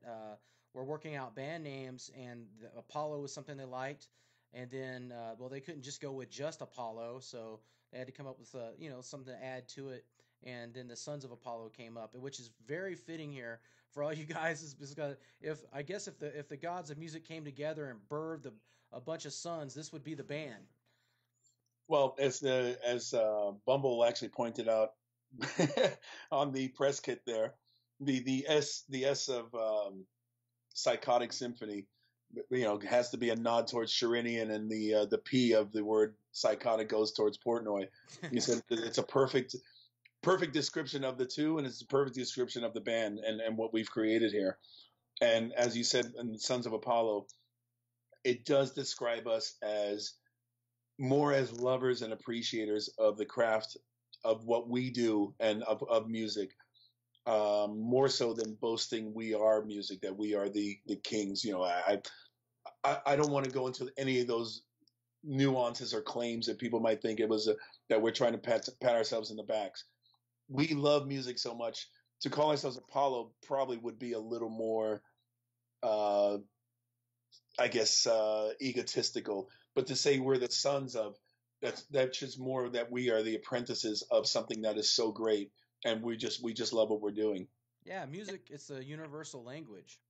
[SPEAKER 2] were working out band names, and the Apollo was something they liked, and then well, they couldn't just go with just Apollo, so they had to come up with something to add to it, and then the Sons of Apollo came up, which is very fitting here for all you guys, is because if the gods of music came together and birthed a bunch of sons, this would be the band.
[SPEAKER 3] Well, as Bumble actually pointed out on the press kit there, the S of Psychotic Symphony, has to be a nod towards Sharinian, and the P of the word psychotic goes towards Portnoy. He said it's a perfect description of the two, and it's a perfect description of the band and what we've created here. And as you said in Sons of Apollo, it does describe us as more as lovers and appreciators of the craft of what we do and of music, more so than boasting we are music, that we are the kings. I don't want to go into any of those nuances or claims that people might think it was that we're trying to pat ourselves in the backs. We love music so much. To call ourselves Apollo probably would be a little more, egotistical. But to say we're the sons of, that's just more that we are the apprentices of something that is so great, and we just love what we're doing.
[SPEAKER 2] Yeah, music, it's a universal language.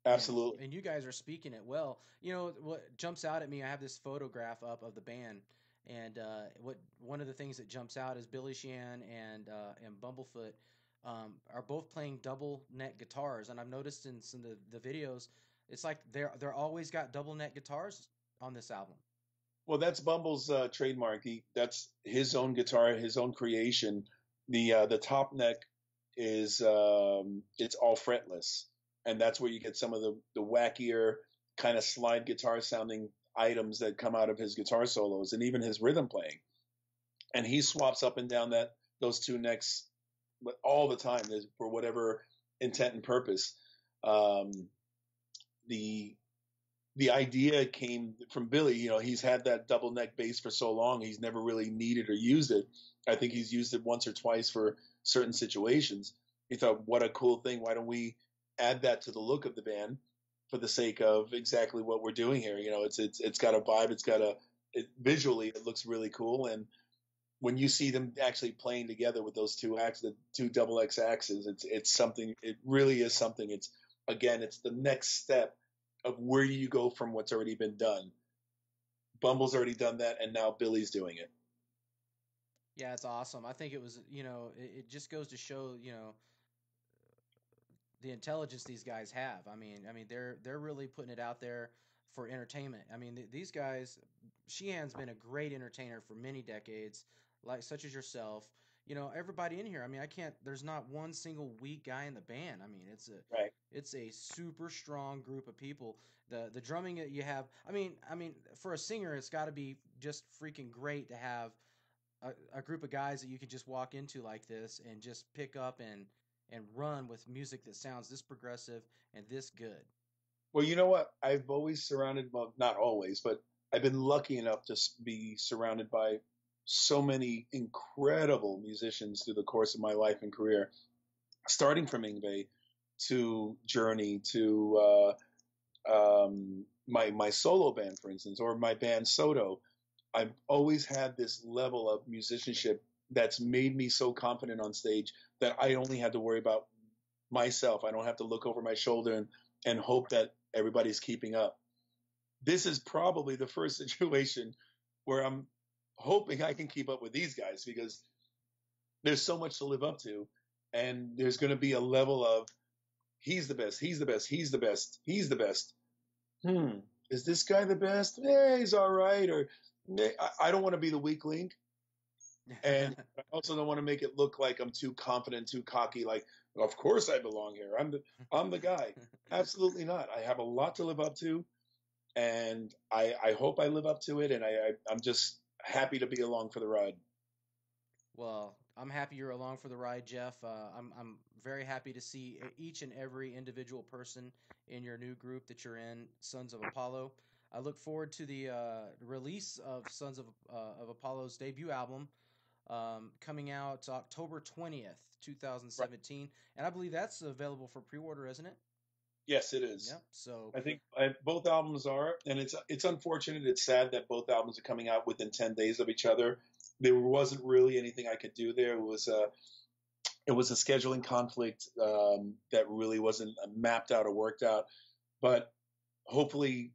[SPEAKER 3] Absolutely.
[SPEAKER 2] And you guys are speaking it well. You know what jumps out at me? I have this photograph up of the band, and one of the things that jumps out is Billy Sheehan and Bumblefoot are both playing double neck guitars, and I've noticed in some of the videos, it's like they're always got double neck guitars on this album.
[SPEAKER 3] Well, that's Bumble's trademark. That's his own guitar, his own creation. The top neck is it's all fretless, and that's where you get some of the wackier kind of slide guitar sounding items that come out of his guitar solos and even his rhythm playing. And he swaps up and down those two necks all the time for whatever intent and purpose. The the idea came from Billy. You know, he's had that double neck bass for so long, he's never really needed or used it. I think he's used it once or twice for certain situations. He thought, what a cool thing. Why don't we add that to the look of the band for the sake of exactly what we're doing here? You know, it's got a vibe. Visually, it looks really cool. And when you see them actually playing together with those two acts, the two double X axes, it's something. It really is something. It's the next step of where you go from what's already been done. Bumble's already done that, and now Billy's doing it.
[SPEAKER 2] Yeah, it's awesome. I think it was, it just goes to show, the intelligence these guys have. I mean, they're really putting it out there for entertainment. I mean, these guys, Sheehan's been a great entertainer for many decades, like such as yourself. Everybody in here. I mean, I can't. There's not one single weak guy in the band. I mean,
[SPEAKER 3] Right.
[SPEAKER 2] it's a super strong group of people. The drumming that you have. I mean, for a singer, it's got to be just freaking great to have a group of guys that you could just walk into like this and just pick up and run with music that sounds this progressive and this good.
[SPEAKER 3] Well, you know what? I've always surrounded, well, not always, but I've been lucky enough to be surrounded by so many incredible musicians through the course of my life and career, starting from Yngwie to Journey to my solo band, for instance, or my band Soto. I've always had this level of musicianship that's made me so confident on stage that I only had to worry about myself. I don't have to look over my shoulder and hope that everybody's keeping up. This is probably the first situation where I'm hoping I can keep up with these guys because there's so much to live up to. And there's going to be a level of he's the best, he's the best, he's the best, he's the best. Is this guy the best? He's all right. Or I don't want to be the weak link. And I also don't want to make it look like I'm too confident, too cocky. Like, of course I belong here. I'm the guy. Absolutely not. I have a lot to live up to, and I hope I live up to it. And I'm just happy to be along for the ride.
[SPEAKER 2] Well, I'm happy you're along for the ride, Jeff. I'm very happy to see each and every individual person in your new group that you're in, Sons of Apollo. I look forward to the release of Sons of Apollo's debut album, coming out October 20th,
[SPEAKER 3] Right.
[SPEAKER 2] 2017, and I believe that's available for pre-order, isn't it?
[SPEAKER 3] Yes, it is.
[SPEAKER 2] Yep. So
[SPEAKER 3] I think both albums are, and it's unfortunate. It's sad that both albums are coming out within 10 days of each other. There wasn't really anything I could do there. It was a scheduling conflict that really wasn't mapped out or worked out. But hopefully,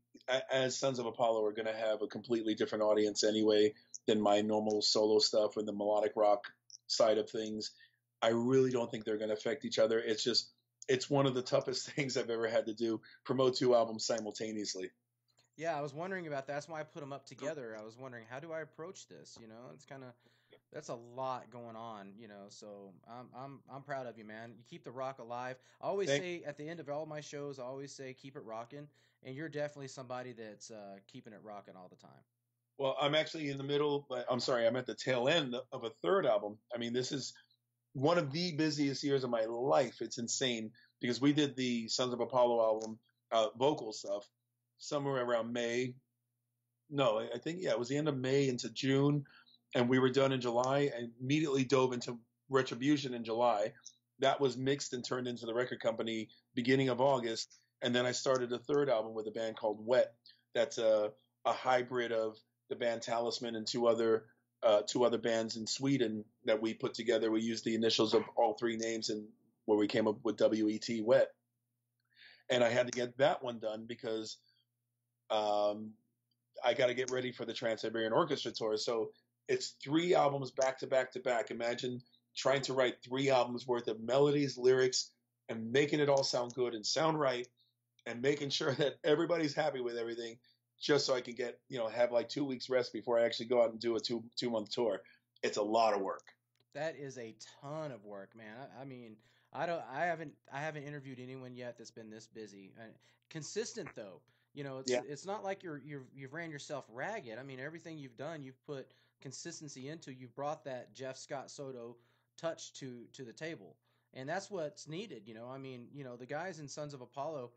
[SPEAKER 3] as Sons of Apollo are going to have a completely different audience anyway than my normal solo stuff and the melodic rock side of things. I really don't think they're going to affect each other. It's one of the toughest things I've ever had to do, promote two albums simultaneously.
[SPEAKER 2] yeah, I was wondering about that. That's why I put them up together. I was wondering, how do I approach this? It's kind of that's a lot going on. So I'm proud of you, man. You keep the rock alive. I always
[SPEAKER 3] Thank
[SPEAKER 2] say at the end of all my shows, I always say keep it rocking, and you're definitely somebody that's keeping it rocking all the time.
[SPEAKER 3] Well, I'm actually in the middle, but I'm sorry, I'm at the tail end of a third album. I mean, this is one of the busiest years of my life. It's insane because we did the Sons of Apollo album, vocal stuff, somewhere around May. No, I think, yeah, it was the end of May into June, and we were done in July. I immediately dove into Retribution in July. That was mixed and turned into the record company beginning of August. And then I started a third album with a band called Wet. That's a hybrid of the band Talisman and two other bands in Sweden that we put together. We used the initials of all three names and where we came up with WET Wet. And I had to get that one done because um, I got to get ready for the Trans-Siberian Orchestra tour. So it's three albums back to back to back. Imagine trying to write three albums worth of melodies, lyrics, and making it all sound good and sound right, and making sure that everybody's happy with everything, just so I can get have like 2 weeks rest before I actually go out and do a two-month tour. It's a lot of work.
[SPEAKER 2] That is a ton of work, man. I mean, I haven't interviewed anyone yet that's been this busy. Consistent though. It's
[SPEAKER 3] Yeah.
[SPEAKER 2] it's not like you've ran yourself ragged. I mean, everything you've done, you've put consistency into. You've brought that Jeff Scott Soto touch to the table, and that's what's needed. I mean, the guys in Sons of Apollo.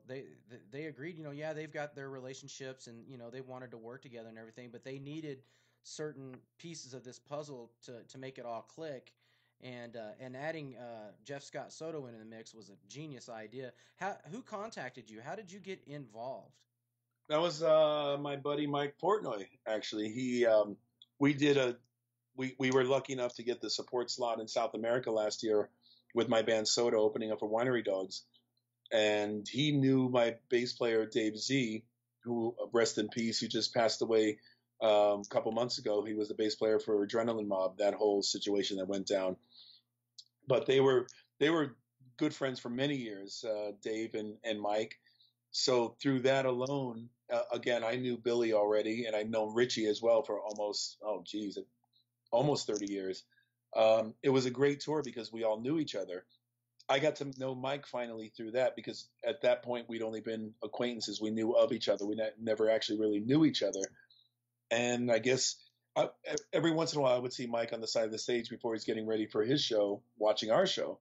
[SPEAKER 2] they agreed. Yeah, they've got their relationships, and they wanted to work together and everything, but they needed certain pieces of this puzzle to make it all click. And adding Jeff Scott Soto into the mix was a genius idea. Who contacted you? How did you get involved?
[SPEAKER 3] That was my buddy Mike Portnoy. Actually, we did a we were lucky enough to get the support slot in South America last year with my band Soto opening up for Winery Dogs, and he knew my bass player Dave Z, who rest in peace, who just passed away a couple months ago. He was the bass player for Adrenaline Mob, that whole situation that went down. But they were good friends for many years, Dave and Mike. So through that alone, again, I knew Billy already, and I'd known Richie as well for almost 30 years. It was a great tour because we all knew each other. I got to know Mike finally through that because at that point we'd only been acquaintances. We knew of each other. We never actually really knew each other. And I guess every once in a while I would see Mike on the side of the stage before he's getting ready for his show, watching our show.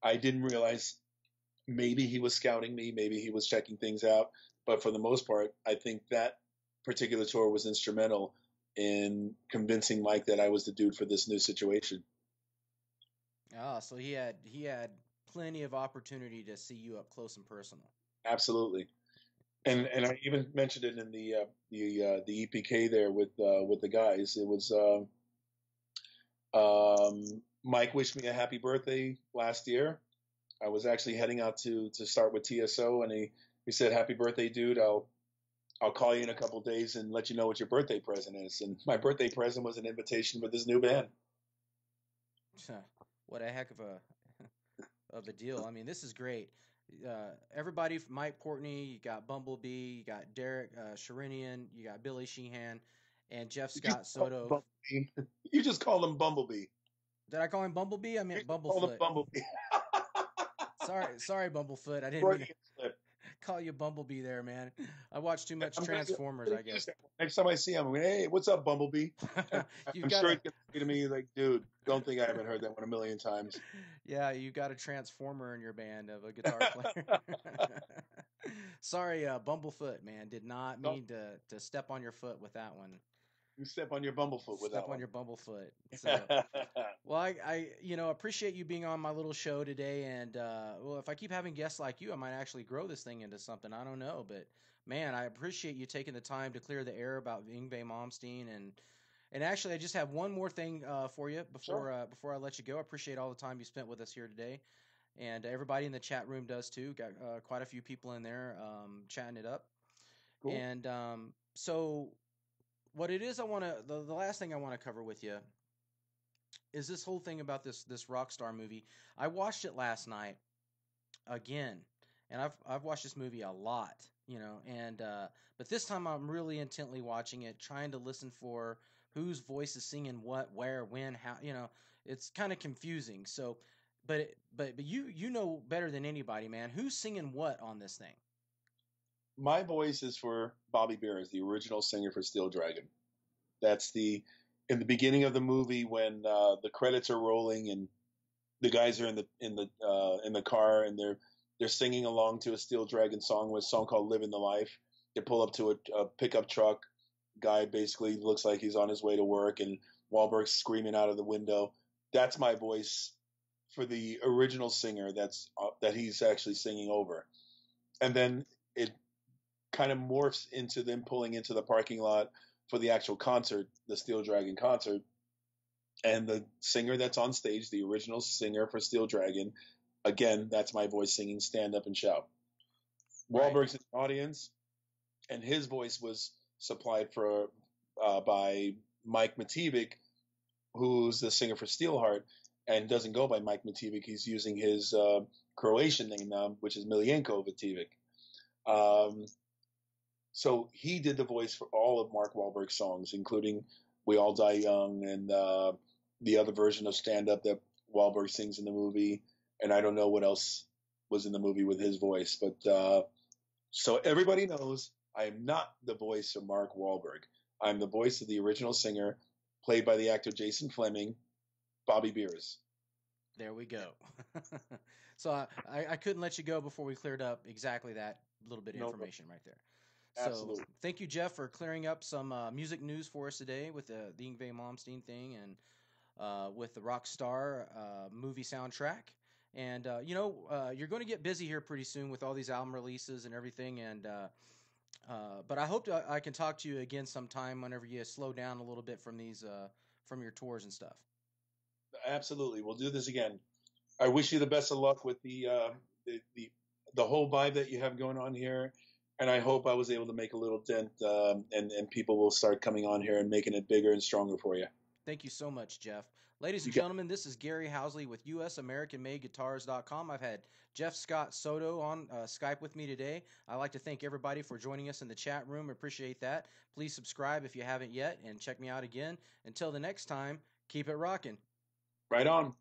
[SPEAKER 3] I didn't realize maybe he was scouting me, maybe he was checking things out. But for the most part, I think that particular tour was instrumental in convincing Mike that I was the dude for this new situation.
[SPEAKER 2] Ah, so he had plenty of opportunity to see you up close and personal.
[SPEAKER 3] Absolutely.
[SPEAKER 2] So
[SPEAKER 3] And I even mentioned it in the EPK there with the guys. It was Mike wished me a happy birthday last year. I was actually heading out to start with TSO, and he said, "Happy birthday, dude. I'll call you in a couple of days and let you know what your birthday present is." And my birthday present was an invitation for this new band.
[SPEAKER 2] what a heck of a deal. I mean, this is great. Everybody from Mike Portney, you got Bumblebee, you got Derek Sherinian, you got Billy Sheehan, and Jeff Scott Soto.
[SPEAKER 3] You just called him Bumblebee.
[SPEAKER 2] Did I call him Bumblebee? I meant Bumblefoot.
[SPEAKER 3] Bumblebee.
[SPEAKER 2] Sorry, Bumblefoot. I didn't mean to call you Bumblebee there, man. I watch too much Transformers, I guess.
[SPEAKER 3] Next time I see him, I'm like, "Hey, what's up, Bumblebee?" I'm sure he's going to say to me, like, "Dude, don't think I haven't heard that one a million times."
[SPEAKER 2] Yeah, you got a Transformer in your band of a guitar player. Sorry, Bumblefoot, man. Did not mean to step on your foot with that one.
[SPEAKER 3] You step on your Bumblefoot with that
[SPEAKER 2] Step
[SPEAKER 3] one.
[SPEAKER 2] on your Bumblefoot. So, well, I appreciate you being on my little show today. And well, if I keep having guests like you, I might actually grow this thing into something. I don't know, but man, I appreciate you taking the time to clear the air about Yngwie Malmsteen. And actually, I just have one more thing for you before I let you go. I appreciate all the time you spent with us here today, and everybody in the chat room does too. Got quite a few people in there chatting it up.
[SPEAKER 3] Cool.
[SPEAKER 2] And so what it is the last thing I want to cover with you is this whole thing about this Rockstar movie. I watched it last night again, and I've watched this movie a lot, and but this time I'm really intently watching it, trying to listen for whose voice is singing what, where, when, how, it's kind of confusing. So, but you know better than anybody, man. Who's singing what on this thing?
[SPEAKER 3] My voice is for Bobby Beers, the original singer for Steel Dragon. That's in the beginning of the movie when the credits are rolling and the guys are in the car and they're singing along to a Steel Dragon song, with a song called "Living the Life." They pull up to a pickup truck. Guy basically looks like he's on his way to work, and Wahlberg's screaming out of the window. That's my voice for the original singer. That he's actually singing over, and then it kind of morphs into them pulling into the parking lot for the actual concert, the Steel Dragon concert. And the singer that's on stage, the original singer for Steel Dragon, again, that's my voice singing "Stand Up and Shout."
[SPEAKER 2] Right.
[SPEAKER 3] Wahlberg's in the audience, and his voice was supplied by Mike Mativic, who's the singer for Steelheart, and doesn't go by Mike Mativic. He's using his Croatian name now, which is Miljenko Mativic. So he did the voice for all of Mark Wahlberg's songs, including "We All Die Young" and the other version of "Stand Up" that Wahlberg sings in the movie. And I don't know what else was in the movie with his voice. But so everybody knows I am not the voice of Mark Wahlberg. I'm the voice of the original singer, played by the actor Jason Fleming, Bobby Beers.
[SPEAKER 2] There we go. So I couldn't let you go before we cleared up exactly that little bit of
[SPEAKER 3] No,
[SPEAKER 2] information right there. So
[SPEAKER 3] absolutely.
[SPEAKER 2] thank you, Jeff, for clearing up some music news for us today with the Yngwie Malmsteen thing and with the Rockstar movie soundtrack. And you're going to get busy here pretty soon with all these album releases and everything. And but I hope I can talk to you again sometime whenever you slow down a little bit from these from your tours and stuff.
[SPEAKER 3] Absolutely. We'll do this again. I wish you the best of luck with the whole vibe that you have going on here. And I hope I was able to make a little dent, and people will start coming on here and making it bigger and stronger for you.
[SPEAKER 2] Thank you so much, Jeff. Ladies and gentlemen, this is Gary Housley with USAmericanMadeGuitars.com. I've had Jeff Scott Soto on Skype with me today. I'd like to thank everybody for joining us in the chat room. Appreciate that. Please subscribe if you haven't yet, and check me out again. Until the next time, keep it rocking.
[SPEAKER 3] Right on.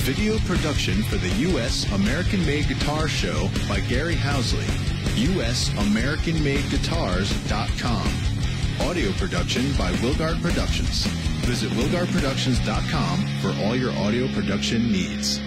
[SPEAKER 1] Video production for the U.S. American Made Guitar Show by Gary Housley. USAmericanMadeGuitars.com. Audio production by Wilgard Productions. Visit WilgardProductions.com for all your audio production needs.